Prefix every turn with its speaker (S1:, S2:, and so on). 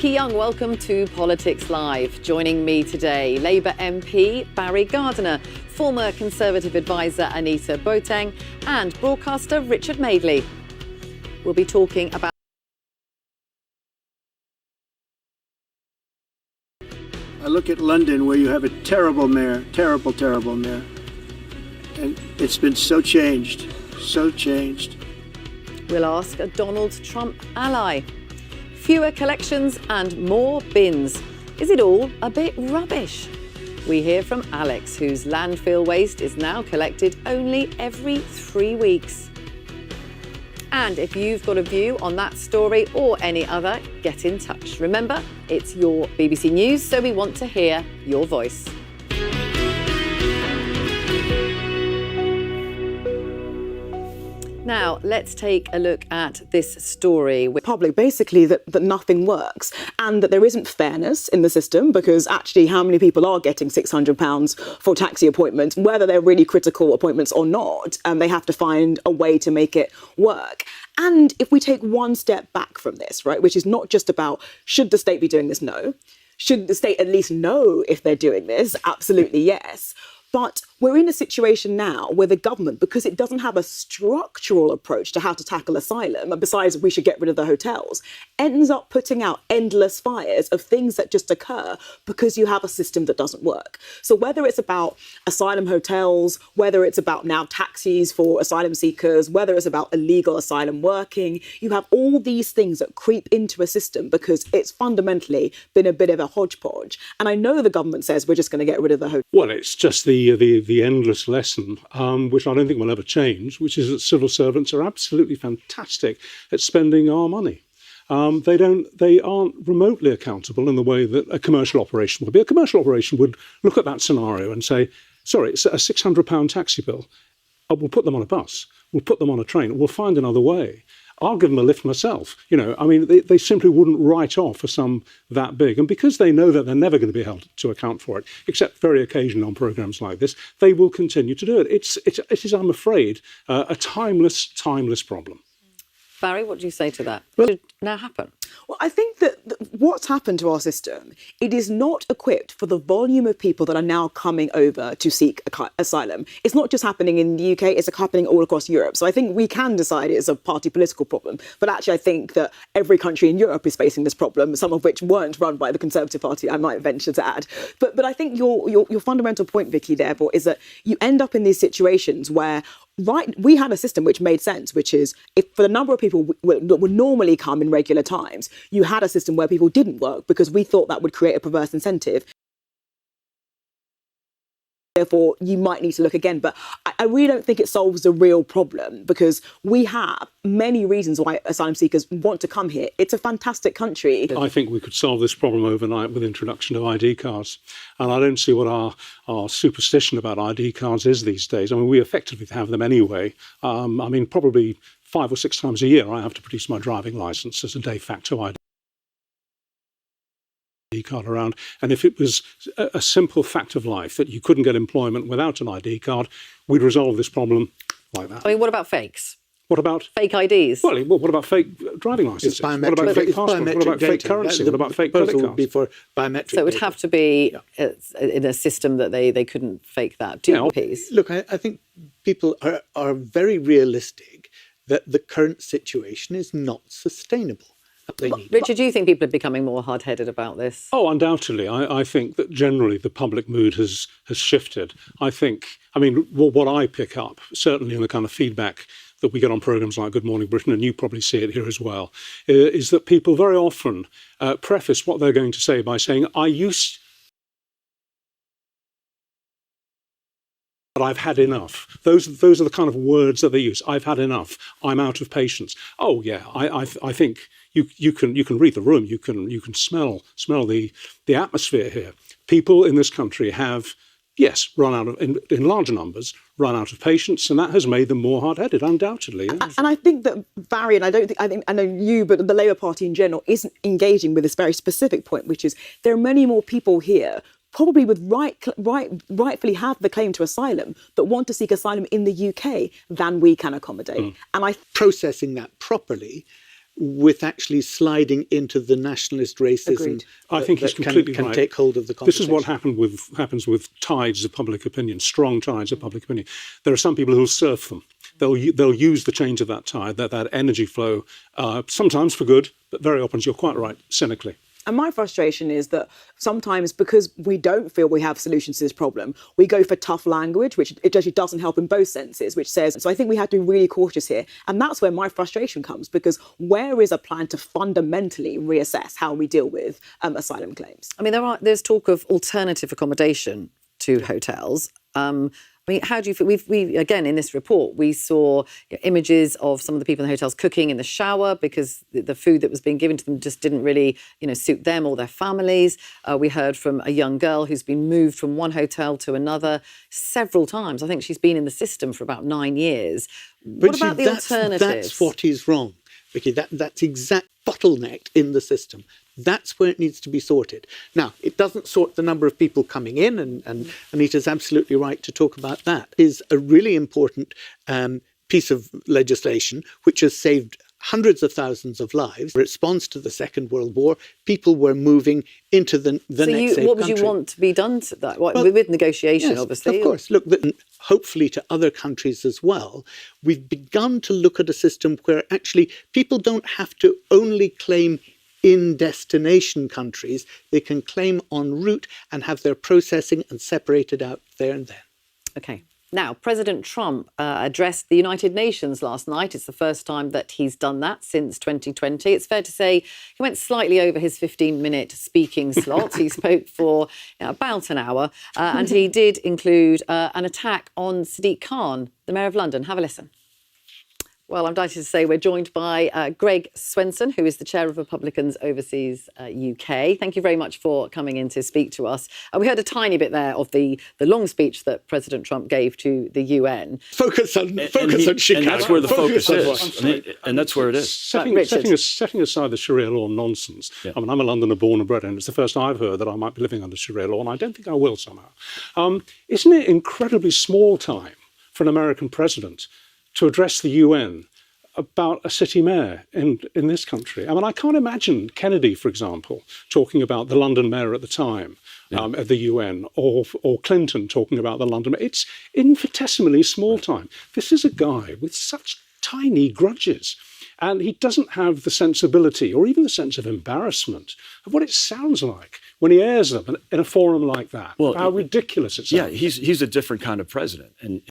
S1: Vicky Young, welcome to Politics Live. Joining me today, Labour MP Barry Gardiner, former Conservative advisor Anita Boateng, and broadcaster Richard Madeley. We'll be talking about...
S2: I look at London, where you have a terrible mayor, terrible mayor. And it's been so changed.
S1: We'll ask a Donald Trump ally. Fewer collections and more bins. Is it all a bit rubbish? We hear from Alex, whose landfill waste is now collected only every 3 weeks. And if you've got a view on that story or any other, get in touch. Remember, it's your BBC News, so we want to hear your voice. Now, let's take a look at this story.
S3: Public, basically, that nothing works and that there isn't fairness in the system, because actually how many people are getting £600 for taxi appointments, whether they're really critical appointments or not, they have to find a way to make it work. And if we take one step back from this, right, which is not just about should the state be doing this? No. Should the state at least know if they're doing this? Absolutely, yes. But we're in a situation now where the government, because it doesn't have a structural approach to how to tackle asylum, and besides we should get rid of the hotels, ends up putting out endless fires of things that just occur because you have a system that doesn't work. So whether it's about asylum hotels, whether it's about now taxis for asylum seekers, whether it's about illegal asylum working, you have all these things that creep into a system because it's fundamentally been a bit of a hodgepodge. And I know the government says we're just going to get rid of the hotels.
S4: Well, it's just the endless lesson, which I don't think will ever change, which is that civil servants are absolutely fantastic at spending our money. They aren't remotely accountable in the way that a commercial operation would be. A commercial operation would look at that scenario and say, sorry, it's a £600 taxi bill. We'll put them on a bus. We'll put them on a train. We'll find another way. I'll give them a lift myself. You know, I mean, they simply wouldn't write off a sum that big. And because they know that they're never going to be held to account for it, except very occasionally on programmes like this, they will continue to do it. It is, I'm afraid, a timeless problem.
S1: Barry, what do you say to that?
S3: Well,
S1: What should now happen?
S3: Well, I think that what's happened to our system, it is not equipped for the volume of people that are now coming over to seek asylum. It's not just happening in the UK, it's happening all across Europe. So I think we can decide it's a party political problem. But actually, I think that every country in Europe is facing this problem, some of which weren't run by the Conservative Party, I might venture to add. But I think your fundamental point, Vicky, therefore, is that you end up in these situations where we had a system which made sense, which is if for the number of people that would normally come in regular times, you had a system where people didn't work because we thought that would create a perverse incentive. Therefore, you might need to look again. But I really don't think it solves the real problem, because we have many reasons why asylum seekers want to come here. It's a fantastic country.
S4: I think we could solve this problem overnight with the introduction of ID cards. And I don't see what our superstition about ID cards is these days. I mean, we effectively have them anyway. I mean, probably 5 or 6 times a year, I have to produce my driving licence as a de facto ID card around. And if it was a simple fact of life that you couldn't get employment without an ID card, we'd resolve this problem like that.
S1: I mean, what about fakes?
S4: What about
S1: fake IDs?
S4: Well, what about fake driving licenses? What about fake passports? What about fake currency? What about fake credit cards?
S5: Before biometric
S1: So it would have to be in a system that they couldn't fake that.
S5: Look, I think people are very realistic that the current situation is not sustainable.
S1: Richard, do you think people are becoming more hard-headed about this?
S4: Oh, undoubtedly. I think that generally the public mood has shifted. I mean, what I pick up, certainly in the kind of feedback that we get on programmes like Good Morning Britain, and you probably see it here as well, is that people very often preface what they're going to say by saying, but I've had enough. Those are the kind of words that they use. I've had enough. I'm out of patience. Oh yeah, I think you can read the room. You can smell the atmosphere here. People in this country have, yes, run out of in larger numbers, run out of patience, and that has made them more hard-headed, undoubtedly. Yes.
S3: And I think that Barry, and I know you, but the Labour Party in general isn't engaging with this very specific point, which is there are many more people here probably would rightfully have the claim to asylum, but want to seek asylum in the UK than we can accommodate.
S5: And processing that properly with actually sliding into the nationalist racism.
S3: Agreed.
S4: I think he's completely
S5: can
S4: right.
S5: take hold of the
S4: This is
S5: conversation.
S4: what happens with tides of public opinion, strong tides of public opinion. There are some people who will surf them. They'll use the change of that tide, that energy flow, sometimes for good, but very often, you're quite right, cynically.
S3: And my frustration is that sometimes, because we don't feel we have solutions to this problem, we go for tough language, which it actually doesn't help in both senses, which says, so I think we have to be really cautious here. And that's where my frustration comes, because where is a plan to fundamentally reassess how we deal with asylum claims?
S1: I mean, there's talk of alternative accommodation to hotels. I mean, how do you feel? We again, in this report, we saw images of some of the people in the hotels cooking in the shower because the food that was being given to them just didn't really, suit them or their families. We heard from a young girl who's been moved from one hotel to another several times. I think she's been in the system for about 9 years. What about the alternatives?
S5: That's what is wrong, Vicky. That's exact bottleneck in the system. That's where it needs to be sorted. Now, it doesn't sort the number of people coming in, and Anita's absolutely right to talk about that. It is a really important piece of legislation which has saved hundreds of thousands of lives. In response to the Second World War, people were moving into the next safe country.
S1: What would you want to be done to that? With negotiation,
S5: yes,
S1: obviously.
S5: Of course. Look, hopefully to other countries as well, we've begun to look at a system where actually people don't have to only claim in destination countries. They can claim en route and have their processing and separated out there and then.
S1: Okay. Now, President Trump addressed the United Nations last night. It's the first time that he's done that since 2020. It's fair to say he went slightly over his 15-minute speaking slot. He spoke for about an hour, and he did include an attack on Sadiq Khan, the Mayor of London. Have a listen. Well, I'm delighted to say we're joined by Greg Swenson, who is the chair of Republicans Overseas UK. Thank you very much for coming in to speak to us. We heard a tiny bit there of the long speech that President Trump gave to the UN.
S5: Focus on Chicago.
S6: And that's where the focus is. And that's where it is.
S4: Setting aside the Sharia law nonsense. Yeah. I mean, I'm a Londoner born and bred, and it's the first I've heard that I might be living under Sharia law, and I don't think I will somehow. Isn't it incredibly small time for an American president to address the UN about a city mayor in this country? I mean, I can't imagine Kennedy, for example, talking about the London mayor at the time at the UN, or Clinton talking about the London mayor. It's infinitesimally small time. This is a guy with such tiny grudges, and he doesn't have the sensibility or even the sense of embarrassment of what it sounds like when he airs them in a forum like that. Well, how ridiculous it sounds.
S6: Yeah, he's a different kind of president. And